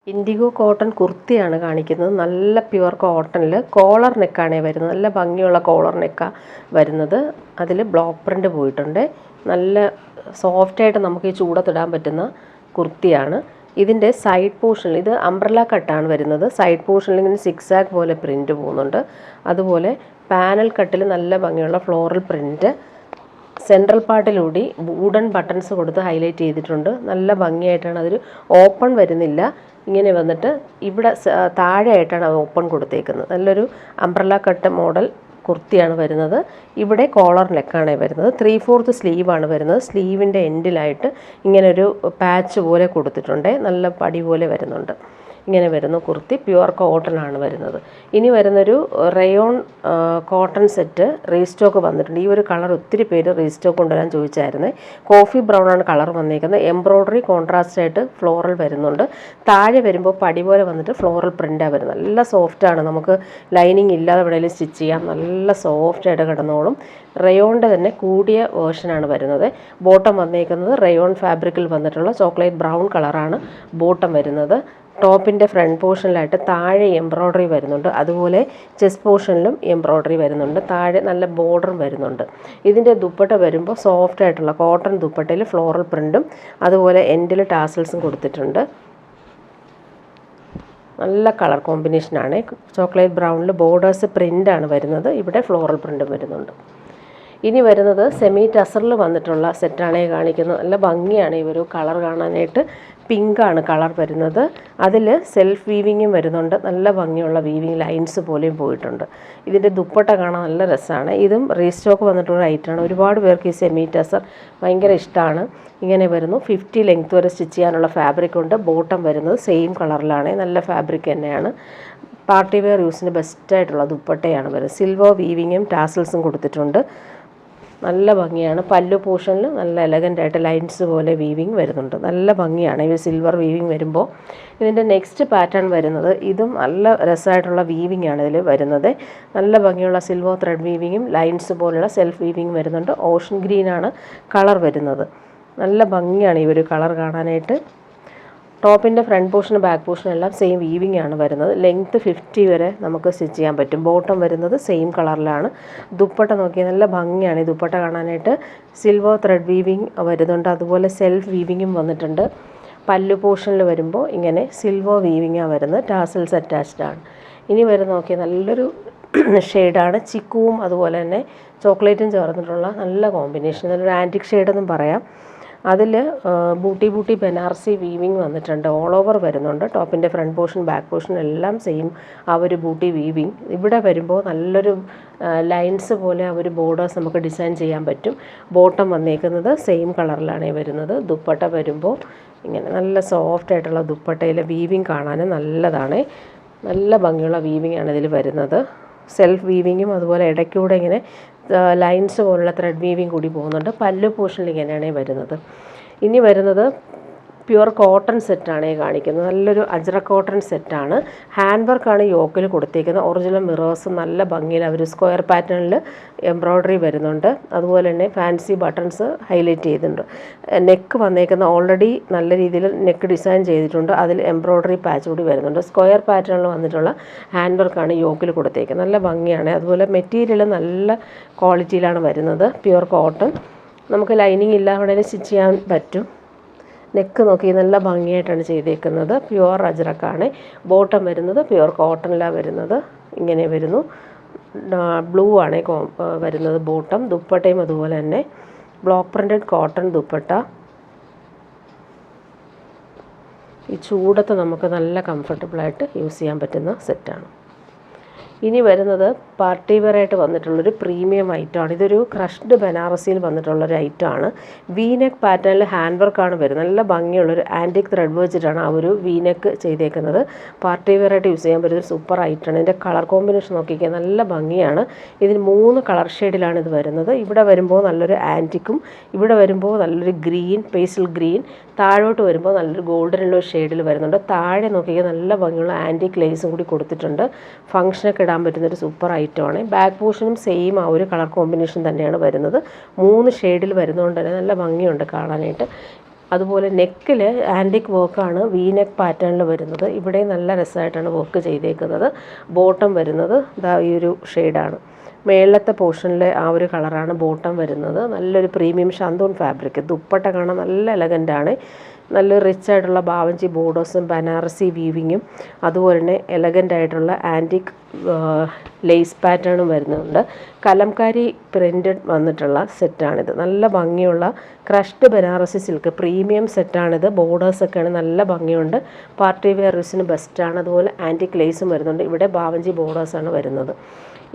IndiGo cotton കുർത്തിയാണ് കാണിക്കുന്നത്. നല്ല പ്യുവർ കോട്ടണിൽ കോളർ നെക്കാണ് വരുന്നത്. നല്ല ഭംഗിയുള്ള കോളർ നെക്കാണ് വരുന്നത്. അതിൽ ബ്ലോക്ക് പ്രിൻ്റ് പോയിട്ടുണ്ട്. നല്ല സോഫ്റ്റായിട്ട് നമുക്ക് ഈ ചൂടത്തിടാൻ പറ്റുന്ന കുർത്തിയാണ്. ഇതിൻ്റെ സൈഡ് പോർഷനിൽ ഇത് അംബ്രല കട്ടാണ് വരുന്നത്. സൈഡ് പോർഷനിൽ ഇങ്ങനെ സിക്സ് ആക്ക് പോലെ പ്രിൻ്റ് പോകുന്നുണ്ട്. അതുപോലെ പാനൽ കട്ടിൽ നല്ല ഭംഗിയുള്ള ഫ്ലോറൽ പ്രിൻ്റ്. സെൻട്രൽ പാർട്ടിലൂടെ വുഡൻ ബട്ടൺസ് കൊടുത്ത് ഹൈലൈറ്റ് ചെയ്തിട്ടുണ്ട്. നല്ല ഭംഗിയായിട്ടാണ്. അതൊരു ഓപ്പൺ വരുന്നില്ല, ഇങ്ങനെ വന്നിട്ട് ഇവിടെ താഴെയായിട്ടാണ് അത് ഓപ്പൺ കൊടുത്തേക്കുന്നത്. നല്ലൊരു അംബ്രല കട്ട് മോഡൽ കുർത്തിയാണ് വരുന്നത്. ഇവിടെ കോളർ നെക്കാണ് വരുന്നത്. 3/4 സ്ലീവാണ് വരുന്നത്. സ്ലീവിൻ്റെ എൻഡിലായിട്ട് ഇങ്ങനൊരു പാച്ച് പോലെ കൊടുത്തിട്ടുണ്ട്. നല്ല പടി പോലെ വരുന്നുണ്ട്. ഇങ്ങനെ വരുന്ന കുർത്തി പ്യുവർ കോട്ടൺ ആണ് വരുന്നത്. ഇനി വരുന്നൊരു റയോൺ കോട്ടൺ സെറ്റ് റീസ്റ്റോക്ക് വന്നിട്ടുണ്ട്. ഈ ഒരു കളർ ഒത്തിരി പേര് റീസ്റ്റോക്ക് കൊണ്ടുവരാൻ ചോദിച്ചായിരുന്നേ. കോഫി ബ്രൗൺ ആണ് കളർ വന്നിരിക്കുന്നത്. എംബ്രോയ്ഡറി കോൺട്രാസ്റ്റ് ആയിട്ട് ഫ്ലോറൽ വരുന്നുണ്ട്. താഴെ വരുമ്പോൾ പടി പോലെ വന്നിട്ട് ഫ്ലോറൽ പ്രിൻ്റാണ് വരുന്നത്. നല്ല സോഫ്റ്റാണ്. നമുക്ക് ലൈനിങ് ഇല്ലാതെ എവിടെയെങ്കിലും സ്റ്റിച്ച് ചെയ്യാം. നല്ല സോഫ്റ്റായിട്ട് കിടന്നോളും. റയോണിൻ്റെ തന്നെ കൂടിയ വേർഷനാണ് വരുന്നത്. ബോട്ടം വന്നേക്കുന്നത് റയോൺ ഫാബ്രിക്കിൽ വന്നിട്ടുള്ള ചോക്ലേറ്റ് ബ്രൗൺ കളറാണ് ബോട്ടം വരുന്നത്. ടോപ്പിൻ്റെ ഫ്രണ്ട് പോർഷനിലായിട്ട് താഴെ എംബ്രോയ്ഡറി വരുന്നുണ്ട്. അതുപോലെ ചെസ്റ്റ് പോർഷനിലും എംബ്രോയ്ഡറി വരുന്നുണ്ട്. താഴെ നല്ല ബോർഡറും വരുന്നുണ്ട്. ഇതിൻ്റെ ദുപ്പട്ട വരുമ്പോൾ സോഫ്റ്റ് ആയിട്ടുള്ള കോട്ടൺ ദുപ്പട്ടയിൽ ഫ്ലോറൽ പ്രിൻറ്റും അതുപോലെ എൻഡിൽ ടാസൽസും കൊടുത്തിട്ടുണ്ട്. നല്ല കളർ കോമ്പിനേഷനാണ്. ചോക്ലേറ്റ് ബ്രൗണിൽ ബോർഡേഴ്സ് പ്രിൻ്റാണ് വരുന്നത്. ഇവിടെ ഫ്ലോറൽ പ്രിൻറ്റും വരുന്നുണ്ട്. ഇനി വരുന്നത് സെമി ടസറിൽ വന്നിട്ടുള്ള സെറ്റാണ് കാണിക്കുന്നത്. നല്ല ഭംഗിയാണ് ഈ ഒരു കളർ കാണാനായിട്ട്. പിങ്കാണ് കളർ വരുന്നത്. അതിൽ സെൽഫ് വീവിങ്ങും വരുന്നുണ്ട്. നല്ല ഭംഗിയുള്ള വീവിങ് ലൈൻസ് പോലെയും പോയിട്ടുണ്ട്. ഇതിൻ്റെ ദുപ്പട്ട കാണാൻ നല്ല രസമാണ്. ഇതും റീസ്റ്റോക്ക് വന്നിട്ടുള്ള ഐറ്റമാണ്. ഒരുപാട് പേർക്ക് ഈ സെമി ടസർ ഭയങ്കര ഇഷ്ടമാണ്. ഇങ്ങനെ വരുന്നു. 50 ലെങ്ത് വരെ സ്റ്റിച്ച് ചെയ്യാനുള്ള ഫാബ്രിക് ഉണ്ട്. ബോട്ടം വരുന്നത് സെയിം കളറിലാണ്. നല്ല ഫാബ്രിക് തന്നെയാണ്. പാർട്ടി വെയർ യൂസിന് ബെസ്റ്റായിട്ടുള്ള ദുപ്പട്ടയാണ് വരുന്നത്. സിൽവർ വീവിങ്ങും ടാസൽസും കൊടുത്തിട്ടുണ്ട്. നല്ല ഭംഗിയാണ്. പല്ലു പോർഷനിൽ നല്ല എലഗൻ്റായിട്ട് ലൈൻസ് പോലെ വീവിങ് വരുന്നുണ്ട്. നല്ല ഭംഗിയാണ് ഈ സിൽവർ വീവിങ് വരുമ്പോൾ. ഇതിൻ്റെ നെക്സ്റ്റ് പാറ്റേൺ വരുന്നത് ഇതും നല്ല രസമായിട്ടുള്ള വീവിങ് ആണ് ഇതിൽ വരുന്നത്. നല്ല ഭംഗിയുള്ള സിൽവർ ത്രെഡ് വീവിങ്ങും ലൈൻസ് പോലുള്ള സെൽഫ് വീവിങ് വരുന്നുണ്ട്. ഓഷൻ ഗ്രീനാണ് കളർ വരുന്നത്. നല്ല ഭംഗിയാണ് ഈ ഒരു കളർ കാണാനായിട്ട്. ടോപ്പിൻ്റെ ഫ്രണ്ട് പോർഷനും ബാക്ക് പോർഷനും എല്ലാം സെയിം വീവിങ് ആണ് വരുന്നത്. ലെങ്ത്ത് 50 വരെ നമുക്ക് സ്റ്റിച്ച് ചെയ്യാൻ പറ്റും. ബോട്ടം വരുന്നത് സെയിം കളറിലാണ്. ദുപ്പട്ട നോക്കിയാൽ നല്ല ഭംഗിയാണ് ഈ ദുപ്പട്ട കാണാനായിട്ട്. സിൽവർ ത്രെഡ് വീവിങ് വരുന്നുണ്ട്. അതുപോലെ സെൽഫ് വീവിങ്ങും വന്നിട്ടുണ്ട്. പല്ലു പോർഷനിൽ വരുമ്പോൾ ഇങ്ങനെ സിൽവർ വീവിങ്ങാണ് വരുന്നത്. ടാസൽസ് അറ്റാച്ച്ഡ് ആണ്. ഇനി വരുന്ന നോക്കിയാൽ നല്ലൊരു ഷെയ്ഡാണ്. ചിക്കുവും അതുപോലെ തന്നെ ചോക്ലേറ്റും ചേർന്നിട്ടുള്ള നല്ല കോമ്പിനേഷൻ. നല്ലൊരു ആൻറ്റിക് ഷെയ്ഡെന്നും പറയാം. അതിൽ ബൂട്ടി ബനാറസി വീവിങ് വന്നിട്ടുണ്ട്. ഓൾ ഓവർ വരുന്നുണ്ട്. ടോപ്പിൻ്റെ ഫ്രണ്ട് പോർഷൻ ബാക്ക് പോർഷൻ എല്ലാം സെയിം ആ ഒരു ബൂട്ടി വീവിങ്. ഇവിടെ വരുമ്പോൾ നല്ലൊരു ലൈൻസ് പോലെ ആ ഒരു ബോർഡേഴ്സ് നമുക്ക് ഡിസൈൻ ചെയ്യാൻ പറ്റും. ബോട്ടം വന്നേക്കുന്നത് സെയിം കളറിലാണ് വരുന്നത്. ദുപ്പട്ട വരുമ്പോൾ ഇങ്ങനെ നല്ല സോഫ്റ്റ് ആയിട്ടുള്ള ദുപ്പട്ടയിലെ വീവിങ് കാണാൻ നല്ലതാണ്. നല്ല ഭംഗിയുള്ള വീവിങ് ആണ് ഇതിൽ വരുന്നത്. സെൽഫ് വീവിങ്ങും അതുപോലെ ഇടയ്ക്കൂടെ ഇങ്ങനെ ലൈൻസ് പോലുള്ള ത്രെഡ് വീവിങ് കൂടി പോകുന്നുണ്ട്. പല്ലു പോർഷനിൽ ഇങ്ങനെയാണ് വരുന്നത്. ഇനി വരുന്നത് പ്യുവർ കോട്ടൺ സെറ്റാണ് കാണിക്കുന്നത്. നല്ലൊരു അജ്രക് കോട്ടൺ സെറ്റാണ്. ഹാൻഡ് വർക്കാണ് യോക്കിൽ കൊടുത്തേക്കുന്നത്. ഒറിജിനൽ മിറേഴ്സ് നല്ല ഭംഗിയിൽ അവർ സ്ക്വയർ പാറ്റേണിൽ എംബ്രോയ്ഡറി വരുന്നുണ്ട്. അതുപോലെ തന്നെ ഫാൻസി ബട്ടൺസ് ഹൈലൈറ്റ് ചെയ്തിട്ടുണ്ട്. നെക്ക് വന്നേക്കുന്ന ഓൾറെഡി നല്ല രീതിയിൽ നെക്ക് ഡിസൈൻ ചെയ്തിട്ടുണ്ട്. അതിൽ എംബ്രോയ്ഡറി പാച്ച് കൂടി വരുന്നുണ്ട്. സ്ക്വയർ പാറ്റേണിൽ വന്നിട്ടുള്ള ഹാൻഡ് വർക്കാണ് യോക്കിൽ കൊടുത്തേക്കുന്നത്. നല്ല ഭംഗിയാണ്. അതുപോലെ മെറ്റീരിയൽ നല്ല ക്വാളിറ്റിയിലാണ് വരുന്നത്. Pure cotton. നമുക്ക് ലൈനിങ് ഇല്ലാതെ സ്റ്റിച്ച് ചെയ്യാൻ പറ്റും. നെക്ക് നോക്കി നല്ല ഭംഗിയായിട്ടാണ് ചെയ്തേക്കുന്നത്. പ്യുവർ അജ്രക്കാണ്. ബോട്ടം വരുന്നത് പ്യുവർ കോട്ടണിലാണ് വരുന്നത്. ഇങ്ങനെ വരുന്നു. ബ്ലൂ ആണ് വരുന്നത് ബോട്ടം. ദുപ്പട്ടയും അതുപോലെ തന്നെ ബ്ലോക്ക് പ്രിൻറ്റഡ് കോട്ടൺ ദുപ്പട്ട. ഈ ചൂടത്ത് നമുക്ക് നല്ല കംഫർട്ടബിളായിട്ട് യൂസ് ചെയ്യാൻ പറ്റുന്ന സെറ്റാണ്. ഇനി വരുന്നത് പാർട്ടി വെയറായിട്ട് വന്നിട്ടുള്ളൊരു പ്രീമിയം ഐറ്റമാണ്. ഇതൊരു ക്രഷ്ഡ് ബനാറസിയിൽ വന്നിട്ടുള്ളൊരു ഐറ്റമാണ്. വീനെക്ക് പാറ്റേണിൽ ഹാൻഡ് വർക്കാണ് വരുന്നത്. നല്ല ഭംഗിയുള്ളൊരു ആൻറ്റിക് ത്രെഡ് വെച്ചിട്ടാണ് ആ ഒരു വീനെക്ക് ചെയ്തേക്കുന്നത്. പാർട്ടി വെയറായിട്ട് യൂസ് ചെയ്യാൻ പറ്റുന്ന സൂപ്പർ ഐറ്റമാണ്. ഇതിൻ്റെ കളർ കോമ്പിനേഷൻ നോക്കിക്കാൻ നല്ല ഭംഗിയാണ്. ഇതിന് 3 കളർ ഷെയ്ഡിലാണ് ഇത് വരുന്നത്. ഇവിടെ വരുമ്പോൾ നല്ലൊരു ആൻറ്റിക്കും, ഇവിടെ വരുമ്പോൾ നല്ലൊരു ഗ്രീൻ, പേസ്റ്റൽ ഗ്രീൻ, താഴോട്ട് വരുമ്പോൾ നല്ലൊരു ഗോൾഡനുള്ള ഷെയ്ഡിൽ വരുന്നുണ്ട്. താഴെ നോക്കിയാൽ നല്ല ഭംഗിയുള്ള ആൻറ്റിക് ലേസും കൂടി കൊടുത്തിട്ടുണ്ട്. ഫംഗ്ഷനൊക്കെ ഇടാൻ പറ്റുന്നൊരു സൂപ്പർ ഐറ്റമാണ്. ബാക്ക് പോർഷനും സെയിം ആ ഒരു കളർ കോമ്പിനേഷൻ തന്നെയാണ് വരുന്നത്. 3 ഷെയ്ഡിൽ വരുന്നതുകൊണ്ട് തന്നെ നല്ല ഭംഗിയുണ്ട് കാണാനായിട്ട്. അതുപോലെ നെക്കിൽ ആൻറ്റിക് വർക്കാണ് വി നെക്ക് പാറ്റേണിൽ വരുന്നത്. ഇവിടെ നല്ല രസമായിട്ടാണ് വർക്ക് ചെയ്തേക്കുന്നത്. ബോട്ടം വരുന്നത് ഇതാ ഈ ഒരു ഷെയ്ഡാണ്. മേളത്തെ പോർഷനിലെ ആ ഒരു കളറാണ് ബോട്ടം വരുന്നത്. നല്ലൊരു പ്രീമിയം ഷാന്തൂൺ ഫാബ്രിക്. ദുപ്പട്ട കാണാൻ നല്ല എലഗൻ്റാണ്. നല്ല റിച്ച് ആയിട്ടുള്ള ബാവഞ്ചി ബോർഡേഴ്സും ബനാറസി വീവിങ്ങും അതുപോലെ തന്നെ എലഗൻ്റ് ആയിട്ടുള്ള ആൻറ്റിക് ലേസ് പാറ്റേണും വരുന്നുണ്ട്. കലംകാരി പ്രിൻറ്റഡ് വന്നിട്ടുള്ള സെറ്റാണിത്. നല്ല ഭംഗിയുള്ള ക്രഷ്ഡ് ബനാറസി സിൽക്ക് പ്രീമിയം സെറ്റാണിത്. ബോർഡേഴ്സൊക്കെയാണ് നല്ല ഭംഗിയുണ്ട്. പാർട്ടി വെയർ യൂസിന് ബെസ്റ്റാണ്. അതുപോലെ ആൻറ്റിക് ലേസും വരുന്നുണ്ട്. ഇവിടെ ബാവഞ്ചി ബോർഡേഴ്സാണ് വരുന്നത്.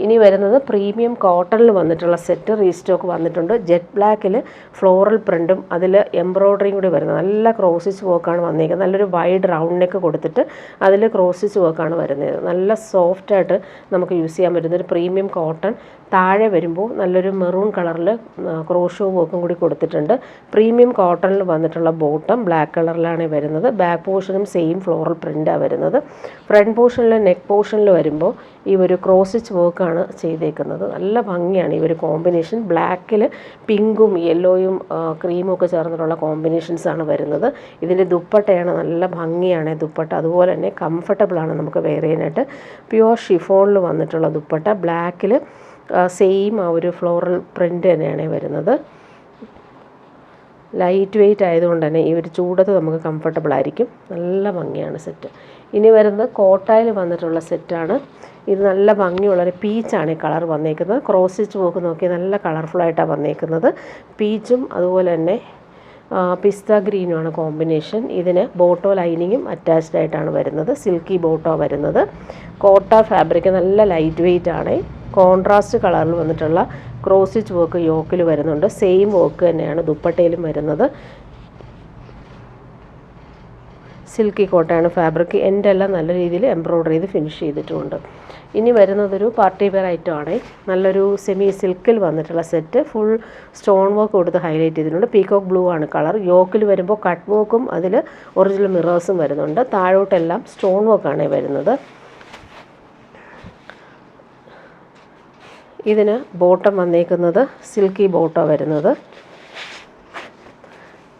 ഇനി വരുന്നത് പ്രീമിയം കോട്ടണിൽ വന്നിട്ടുള്ള സെറ്റ് റീസ്റ്റോക്ക് വന്നിട്ടുണ്ട്. ജെറ്റ് ബ്ലാക്കിൽ ഫ്ലോറൽ പ്രിൻറ്റും അതിൽ എംബ്രോയ്ഡറിയും കൂടി വരുന്നത്. നല്ല ക്രോസ് സ്റ്റിച്ച് വർക്കാണ് വന്നിരിക്കുന്നത്. നല്ലൊരു വൈഡ് റൗണ്ട് നെക്ക് കൊടുത്തിട്ട് അതിൽ ക്രോസ് സ്റ്റിച്ച് വർക്കാണ് വരുന്നത്. നല്ല സോഫ്റ്റായിട്ട് നമുക്ക് യൂസ് ചെയ്യാൻ പറ്റുന്ന ഒരു പ്രീമിയം കോട്ടൺ. താഴെ വരുമ്പോൾ നല്ലൊരു മെറൂൺ കളറിൽ ക്രോഷോ വർക്കും കൂടി കൊടുത്തിട്ടുണ്ട്. പ്രീമിയം കോട്ടണിൽ വന്നിട്ടുള്ള ബോട്ടം ബ്ലാക്ക് കളറിലാണ് വരുന്നത്. ബാക്ക് പോർഷനും സെയിം ഫ്ലോറൽ പ്രിൻ്റാണ് വരുന്നത്. ഫ്രണ്ട് പോർഷനിൽ നെക്ക് പോർഷനിൽ വരുമ്പോൾ ഈ ഒരു ക്രോസ് സ്റ്റിച്ച് വർക്കാണ് ചെയ്തേക്കുന്നത്. നല്ല ഭംഗിയാണ് ഈ ഒരു കോമ്പിനേഷൻ. ബ്ലാക്കിൽ പിങ്കും യെല്ലോയും ക്രീമും ഒക്കെ ചേർന്നിട്ടുള്ള കോമ്പിനേഷൻസാണ് വരുന്നത്. ഇതിൻ്റെ ദുപ്പട്ടയാണ് നല്ല ഭംഗിയാണ് ദുപ്പട്ട. അതുപോലെ തന്നെ കംഫർട്ടബിളാണ് നമുക്ക് വെയർ ചെയ്യാനായിട്ട്. പ്യുവർ ഷിഫോണിൽ വന്നിട്ടുള്ള ദുപ്പട്ട. ബ്ലാക്കിൽ സെയിം ആ ഒരു ഫ്ലോറൽ പ്രിൻ്റ് തന്നെയാണ് വരുന്നത്. ലൈറ്റ് വെയ്റ്റ് ആയതുകൊണ്ട് തന്നെ ഈ ഒരു ചൂടത്ത് നമുക്ക് കംഫർട്ടബിൾ ആയിരിക്കും. നല്ല ഭംഗിയാണ് സെറ്റ്. ഇനി വരുന്നത് കോട്ടായിൽ വന്നിട്ടുള്ള സെറ്റാണ്. ഇത് നല്ല ഭംഗിയുള്ളൊരു പീച്ചാണ് ഈ കളർ വന്നേക്കുന്നത്. ക്രോസ് സ്റ്റിച്ച് വർക്ക് നോക്കി നല്ല കളർഫുള്ളായിട്ടാണ് വന്നേക്കുന്നത്. പീച്ചും അതുപോലെ തന്നെ പിസ്ത ഗ്രീനുമാണ് കോമ്പിനേഷൻ. ഇതിന് ബോട്ടോ ലൈനിങ്ങും അറ്റാച്ച്ഡ് ആയിട്ടാണ് വരുന്നത്. സിൽക്കി ബോട്ടോ വരുന്നത്. കോട്ട ഫാബ്രിക് നല്ല ലൈറ്റ് വെയ്റ്റ് ആണ്. കോൺട്രാസ്റ്റ് കളറിൽ വന്നിട്ടുള്ള ക്രോസ് സ്റ്റിച്ച് വർക്ക് യോക്കിൽ വരുന്നുണ്ട്. സെയിം വർക്ക് തന്നെയാണ് ദുപ്പട്ടയിലും വരുന്നത്. സിൽക്കി കോട്ടയാണ് ഫാബ്രിക്. എൻ്റെ എല്ലാം നല്ല രീതിയിൽ എംബ്രോയ്ഡറി ചെയ്ത് ഫിനിഷ് ചെയ്തിട്ടുമുണ്ട്. ഇനി വരുന്നതൊരു പാർട്ടി വെയർ ഐറ്റം ആണ്. നല്ലൊരു സെമി സിൽക്കിൽ വന്നിട്ടുള്ള സെറ്റ്. ഫുൾ സ്റ്റോൺ വർക്ക് കൊടുത്ത് ഹൈലൈറ്റ് ചെയ്തിട്ടുണ്ട്. പീകോക്ക് ബ്ലൂ ആണ് കളർ. യോക്കിൽ വരുമ്പോൾ കട്ട് വർക്കും അതിൽ ഒറിജിനൽ മിറേഴ്സും വരുന്നുണ്ട്. താഴോട്ടെല്ലാം സ്റ്റോൺ വർക്കാണ് വരുന്നത്. ഇതിന് ബോട്ടം വന്നേക്കുന്നത് സിൽക്കി ബോട്ടോ വരുന്നത്.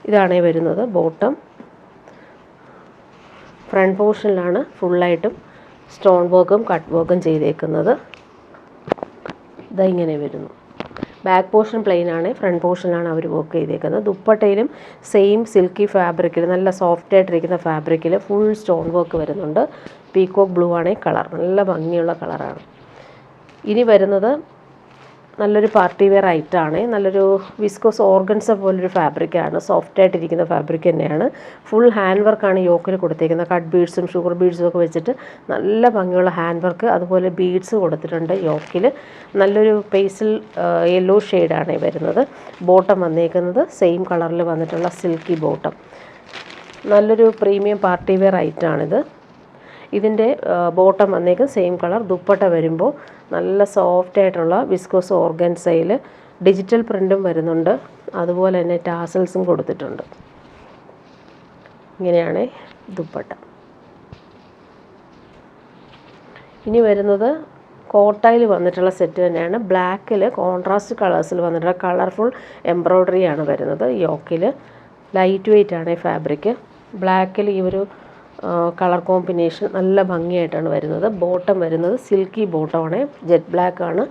ഇതാണ് വരുന്നത് ബോട്ടം. ഫ്രണ്ട് പോർഷനിലാണ് ഫുള്ളായിട്ടും സ്റ്റോൺ വർക്കും കട്ട് വർക്കും ചെയ്തേക്കുന്നത്. ഇങ്ങനെ വരുന്നു. ബാക്ക് പോർഷൻ പ്ലെയിൻ ആണ്. ഫ്രണ്ട് പോർഷനിലാണ് അവർ വർക്ക് ചെയ്തേക്കുന്നത്. ദുപ്പട്ടയിലും സെയിം സിൽക്കി ഫാബ്രിക്കിൽ നല്ല സോഫ്റ്റ് ആയിട്ടിരിക്കുന്ന ഫാബ്രിക്കിൽ ഫുൾ സ്റ്റോൺ വർക്ക് വരുന്നുണ്ട്. പീകോക്ക് ബ്ലൂ ആണ് കളർ. നല്ല ഭംഗിയുള്ള കളറാണ്. ഇനി വരുന്നത് നല്ലൊരു പാർട്ടി വെയർ ഐറ്റമാണ്. നല്ലൊരു വിസ്കോസ് ഓർഗൻസ പോലൊരു ഫാബ്രിക്കാണ്. സോഫ്റ്റായിട്ടിരിക്കുന്ന ഫാബ്രിക് തന്നെയാണ്. ഫുൾ ഹാൻഡ് വർക്കാണ് യോക്കിൽ കൊടുത്തേക്കുന്നത്. കട്ട് ബീഡ്സും ഷുഗർ ബീഡ്സും ഒക്കെ വെച്ചിട്ട് നല്ല ഭംഗിയുള്ള ഹാൻഡ് വർക്ക്. അതുപോലെ ബീഡ്സ് കൊടുത്തിട്ടുണ്ട് യോക്കിൽ. നല്ലൊരു പേസ്റ്റൽ യെല്ലോ ഷെയ്ഡാണ് വരുന്നത്. ബോട്ടം വന്നേക്കുന്നത് സെയിം കളറിൽ വന്നിട്ടുള്ള സിൽക്കി ബോട്ടം. നല്ലൊരു പ്രീമിയം പാർട്ടി വെയർ ഐറ്റമാണിത്. ഇതിൻ്റെ ബോട്ടം വന്നേക്കും സെയിം കളർ. ദുപ്പട്ട വരുമ്പോൾ നല്ല സോഫ്റ്റ് ആയിട്ടുള്ള വിസ്കോസ് ഓർഗൻസയിൽ ഡിജിറ്റൽ പ്രിൻറ്റും വരുന്നുണ്ട്. അതുപോലെ തന്നെ ടാസൽസും കൊടുത്തിട്ടുണ്ട്. ഇങ്ങനെയാണ് ദുപ്പട്ട. ഇനി വരുന്നത് കോട്ടായിൽ വന്നിട്ടുള്ള സെറ്റ് തന്നെയാണ്. ബ്ലാക്കിൽ കോൺട്രാസ്റ്റ് കളേഴ്സിൽ വന്നിട്ടുള്ള കളർഫുൾ എംബ്രോയ്ഡറിയാണ് വരുന്നത്. യോക്കിൽ ലൈറ്റ് വെയ്റ്റ് ആണ് ഫാബ്രിക്. ബ്ലാക്കിൽ ഈ ഒരു കളർ കോമ്പിനേഷൻ നല്ല ഭംഗിയായിട്ടാണ് വരുന്നത്. ബോട്ടം വരുന്നത് സിൽക്കി ബോട്ടമാണ്. ജെറ്റ് ബ്ലാക്കാണ്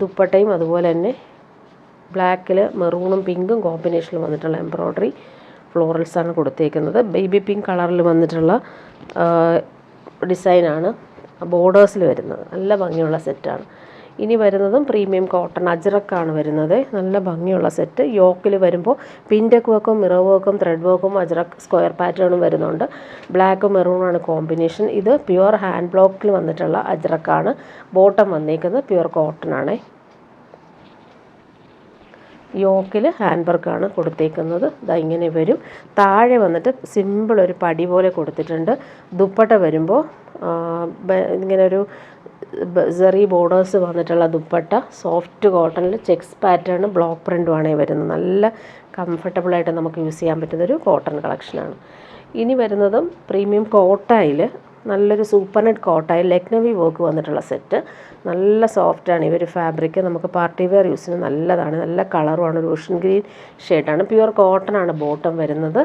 ദുപ്പട്ടയും. അതുപോലെ തന്നെ ബ്ലാക്കിൽ മെറൂണും പിങ്കും കോമ്പിനേഷനിൽ വന്നിട്ടുള്ള എംബ്രോയ്ഡറി ഫ്ലോറൽസാണ് കൊടുത്തേക്കുന്നത്. ബേബി പിങ്ക് കളറിൽ വന്നിട്ടുള്ള ഡിസൈനാണ് ബോർഡേഴ്സിൽ വരുന്നത്. നല്ല ഭംഗിയുള്ള സെറ്റാണ്. ഇനി വരുന്നതും പ്രീമിയം കോട്ടൺ അജ്രക്കാണ് വരുന്നത്. നല്ല ഭംഗിയുള്ള സെറ്റ്. യോക്കിൽ വരുമ്പോൾ പിൻടെക് വർക്കും മിറർ വർക്കും ത്രെഡ് വർക്കും അജ്രക്ക് സ്ക്വയർ പാറ്റേണും വരുന്നുണ്ട്. ബ്ലാക്കും മെറൂണാണ് കോമ്പിനേഷൻ. ഇത് പ്യുവർ ഹാൻഡ് ബ്ലോക്കിൽ വന്നിട്ടുള്ള അജ്രക്കാണ്. ബോട്ടം വന്നേക്കുന്നത് പ്യുവർ കോട്ടൺ ആണ്. യോക്കിൽ ഹാൻഡ് വർക്കാണ് കൊടുത്തേക്കുന്നത്. ഇങ്ങനെ വരും. താഴെ വന്നിട്ട് സിമ്പിൾ ഒരു പടി പോലെ കൊടുത്തിട്ടുണ്ട്. ദുപ്പട്ട വരുമ്പോൾ ഇങ്ങനെ ഒരു സെറി ബോർഡേഴ്സ് വന്നിട്ടുള്ള ദുപ്പട്ട. സോഫ്റ്റ് കോട്ടണിൽ ചെക്സ് പാറ്റേൺ ബ്ലോക്ക് പ്രിൻറ്റുമാണ് വരുന്നത്. നല്ല കംഫർട്ടബിളായിട്ട് നമുക്ക് യൂസ് ചെയ്യാൻ പറ്റുന്നൊരു കോട്ടൺ കളക്ഷനാണ്. ഇനി വരുന്നതും പ്രീമിയം കോട്ടായിൽ നല്ലൊരു super net Kottayi Lucknowi work വന്നിട്ടുള്ള സെറ്റ്. നല്ല സോഫ്റ്റാണ് ഈ ഒരു ഫാബ്രിക്. നമുക്ക് പാർട്ടി വെയർ യൂസിന് നല്ലതാണ്. നല്ല കളറുമാണ്, ഒരു ഓഷ്യൻ ഗ്രീൻ ഷെയ്ഡാണ്. പ്യുവർ കോട്ടൺ ആണ് ബോട്ടം വരുന്നത്.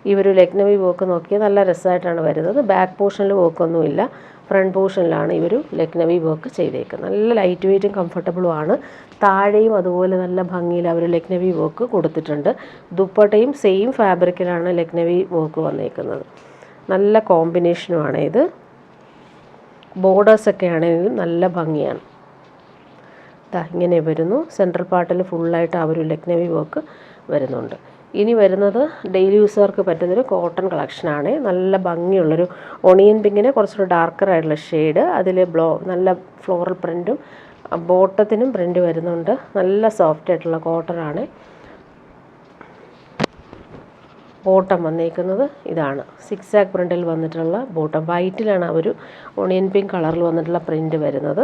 ഈ ഒരു ലക്നവി വർക്ക് നോക്കിയാൽ നല്ല രസമായിട്ടാണ് വരുന്നത്. ബാക്ക് പോർഷനിൽ വർക്കൊന്നുമില്ല, ഫ്രണ്ട് പോർഷനിലാണ് ഈ ഒരു ലക്നവി വർക്ക് ചെയ്തേക്കുന്നത്. നല്ല ലൈറ്റ് വെയ്റ്റും കംഫർട്ടബിളും ആണ്. താഴെയും അതുപോലെ നല്ല ഭംഗിയിൽ അവർ ലക്നവി വർക്ക് കൊടുത്തിട്ടുണ്ട്. ദുപ്പട്ടയും സെയിം ഫാബ്രിക്കിലാണ് ലക്നവി വർക്ക് വന്നേക്കുന്നത്. നല്ല കോമ്പിനേഷനുമാണ് ഇത്. ബോർഡേഴ്സൊക്കെ ആണെങ്കിലും നല്ല ഭംഗിയാണ്. ഇങ്ങനെ വരുന്നു. സെൻട്രൽ പാർട്ടിൽ ഫുള്ളായിട്ട് ആ ഒരു ലക്നവി വർക്ക് വരുന്നുണ്ട്. ഇനി വരുന്നത് ഡെയിലി യൂസർക്ക് പറ്റുന്നൊരു കോട്ടൺ കളക്ഷനാണ്. നല്ല ഭംഗിയുള്ളൊരു ഓണിയൻ പിങ്കിന് കുറച്ചൊരു ഡാർക്കർ ആയിട്ടുള്ള ഷെയ്ഡ്, അതിൽ നല്ല ഫ്ലോറൽ പ്രിൻറ്റും ബോട്ടത്തിനും പ്രിൻറ്റ് വരുന്നുണ്ട്. നല്ല സോഫ്റ്റ് ആയിട്ടുള്ള കോട്ടൺ ആണ്. ബോട്ടം വന്നേക്കുന്നത് ഇതാണ്. സിക്സാക് പ്രിൻറ്റിൽ വന്നിട്ടുള്ള ബോട്ടം. വൈറ്റിലാണ് ആ ഒരു ഓണിയൻ പിങ്ക് കളറിൽ വന്നിട്ടുള്ള പ്രിൻറ്റ് വരുന്നത്.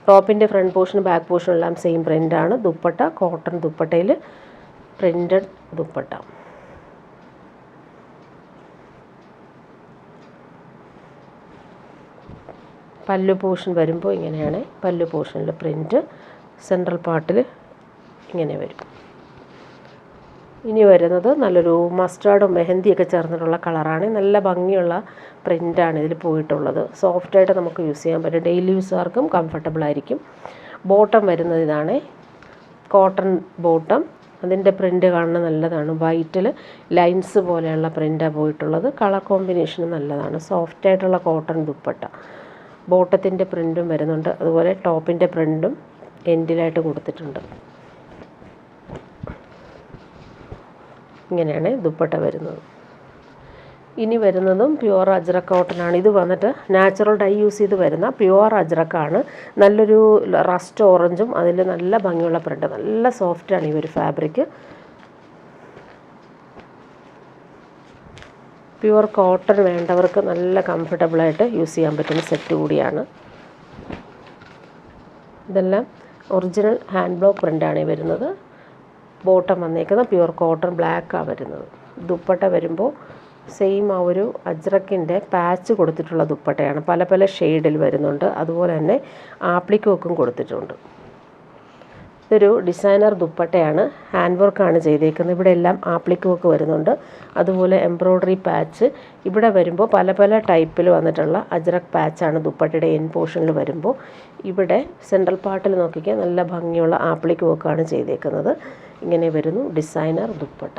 ടോപ്പിൻ്റെ ഫ്രണ്ട് പോർഷനും ബാക്ക് പോർഷനും എല്ലാം സെയിം പ്രിൻ്റാണ്. ദുപ്പട്ട കോട്ടൺ ദുപ്പട്ടയിൽ പ്രിൻറ്റഡ് ദുപ്പട്ട. പല്ലു പോർഷൻ വരുമ്പോൾ ഇങ്ങനെയാണ്. പല്ലു പോർഷനിൽ പ്രിൻറ്റ്, സെൻട്രൽ പാർട്ടിൽ ഇങ്ങനെ വരും. ഇനി വരുന്നത് നല്ലൊരു മസ്റ്റാർഡും മെഹന്തിയൊക്കെ ചേർന്നിട്ടുള്ള കളറാണ്. നല്ല ഭംഗിയുള്ള പ്രിൻ്റാണ് ഇതിൽ പോയിട്ടുള്ളത്. സോഫ്റ്റായിട്ട് നമുക്ക് യൂസ് ചെയ്യാൻ പറ്റും. ഡെയിലി യൂസുകാർക്കും കംഫർട്ടബിൾ ആയിരിക്കും. ബോട്ടം വരുന്നത് ഇതാണ്, കോട്ടൺ ബോട്ടം. അതിൻ്റെ പ്രിൻ്റ് കാണുന്നത് നല്ലതാണ്. വൈറ്റിൽ ലൈൻസ് പോലെയുള്ള പ്രിൻ്റാണ് പോയിട്ടുള്ളത്. കളർ കോമ്പിനേഷനും നല്ലതാണ്. സോഫ്റ്റായിട്ടുള്ള കോട്ടൺ ദുപ്പട്ട. ബോട്ടത്തിൻ്റെ പ്രിൻറ്റും വരുന്നുണ്ട്, അതുപോലെ ടോപ്പിൻ്റെ പ്രിൻറ്റും എൻഡിലായിട്ട് കൊടുത്തിട്ടുണ്ട്. ഇങ്ങനെയാണ് ദുപ്പട്ട വരുന്നത്. ഇനി വരുന്നതും പ്യുവർ അജ്രക് കോട്ടനാണ്. ഇത് വന്നിട്ട് നാച്ചുറൽ ഡൈ യൂസ് ചെയ്ത് വരുന്ന പ്യുവർ അജ്രക്കാണ്. നല്ലൊരു റസ്റ്റ് ഓറഞ്ചും അതിൽ നല്ല ഭംഗിയുള്ള പ്രിൻ്റ്. നല്ല സോഫ്റ്റാണ് ഈ ഒരു ഫാബ്രിക്. പ്യുവർ കോട്ടൺ വേണ്ടവർക്ക് നല്ല കംഫർട്ടബിളായിട്ട് യൂസ് ചെയ്യാൻ പറ്റുന്ന സെറ്റ് കൂടിയാണ്. ഇതെല്ലാം ഒറിജിനൽ ഹാൻഡ് ബ്ലോക്ക് പ്രിൻ്റാണ് ഈ വരുന്നത്. ബോട്ടം വന്നേക്കുന്നത് പ്യുവർ കോട്ടൺ ബ്ലാക്കാണ് വരുന്നത്. ദുപ്പട്ട വരുമ്പോൾ സെയിം ആ ഒരു അജ്രക്കിൻ്റെ പാച്ച് കൊടുത്തിട്ടുള്ള ദുപ്പട്ടയാണ്. പല പല ഷെയ്ഡിൽ വരുന്നുണ്ട്. അതുപോലെ തന്നെ ആപ്ലിക്കോക്കും കൊടുത്തിട്ടുണ്ട്. ഇതൊരു ഡിസൈനർ ദുപ്പട്ടയാണ്. ഹാൻഡ് വർക്കാണ് ചെയ്തേക്കുന്നത്. ഇവിടെ എല്ലാം ആപ്ലിക് വർക്ക് വരുന്നുണ്ട്. അതുപോലെ എംബ്രോയ്ഡറി പാച്ച് ഇവിടെ വരുമ്പോൾ പല പല ടൈപ്പിൽ വന്നിട്ടുള്ള അജ്രക് പാച്ചാണ് ദുപ്പട്ടയുടെ എൻ പോർഷനിൽ വരുമ്പോൾ. ഇവിടെ സെൻട്രൽ പാർട്ടിൽ നോക്കിക്കാൻ നല്ല ഭംഗിയുള്ള ആപ്ലിക് വർക്കാണ് ചെയ്തേക്കുന്നത്. ഇങ്ങനെ വരുന്നു ഡിസൈനർ ദുപ്പട്ട.